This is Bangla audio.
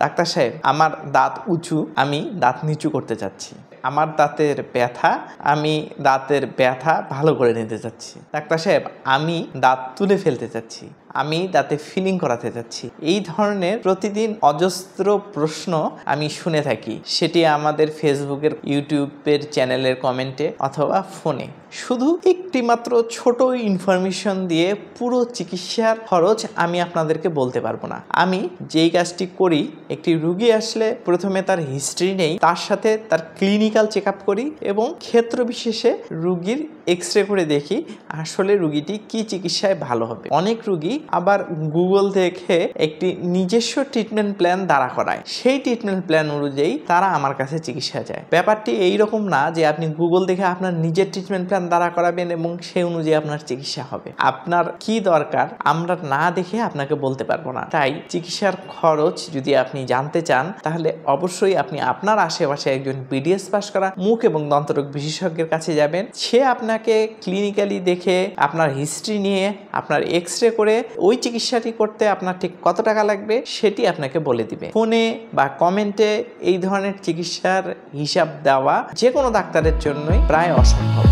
ডাক্তার সাহেব, আমার দাঁত উঁচু, আমি দাঁত নিচু করতে চাচ্ছি। আমার দাঁতের ব্যথা, আমি দাঁতের ব্যথা ভালো করে নিতে চাচ্ছি। ডাক্তার সাহেব, আমি দাঁত তুলে ফেলতে চাচ্ছি, আমি দাঁতে ফিলিং করাতে চাচ্ছি। এই ধরনের প্রতিদিন অজস্র প্রশ্ন আমি শুনে থাকি, সেটি আমাদের ফেসবুকের, ইউটিউবের চ্যানেলের কমেন্টে অথবা ফোনে। শুধু একটি মাত্র ছোট ইনফরমেশন দিয়ে পুরো চিকিৎসার খরচ আমি আপনাদেরকে বলতে পারবো না। আমি যেই কাজটি করি, একটি রুগী আসলে প্রথমে তার হিস্ট্রি নেই, তার সাথে তার ক্লিনিক্যাল চেক আপ করি এবং ক্ষেত্র বিশেষে রুগীর এক্সরে করে দেখি আসলে রুগীটি কি চিকিৎসায় ভালো হবে। অনেক রুগী আবার গুগল দেখে একটি নিজস্ব ট্রিটমেন্ট প্ল্যান দাঁড়া করায়, সেই ট্রিটমেন্ট প্ল্যান অনুযায়ী তারা আমার কাছে চিকিৎসা যায়। ব্যাপারটি এইরকম না যে আপনি গুগল দেখে আপনার নিজের ট্রিটমেন্ট প্ল্যান দাঁড়া করাবেন এবং সেই অনুযায়ী আপনার চিকিৎসা হবে। আপনার কি দরকার আমরা না দেখে আপনাকে বলতে পারবো না। তাই চিকিৎসার খরচ যদি আপনি জানতে চান, তাহলে অবশ্যই আপনি আপনার আশেপাশে একজন বিডিএস পাস করা মুখ এবং দন্তরোগ বিশেষজ্ঞের কাছে যাবেন। সে আপনাকে ক্লিনিক্যালি দেখে আপনার হিস্ট্রি নিয়ে আপনার এক্সরে করে ওই চিকিৎসাটি করতে আপনার ঠিক কত টাকা লাগবে সেটি আপনাকে বলে দিবে। ফোনে বা কমেন্টে এই ধরনের চিকিৎসার হিসাব দেওয়া যে কোনো ডাক্তারের জন্যই প্রায় অসম্ভব।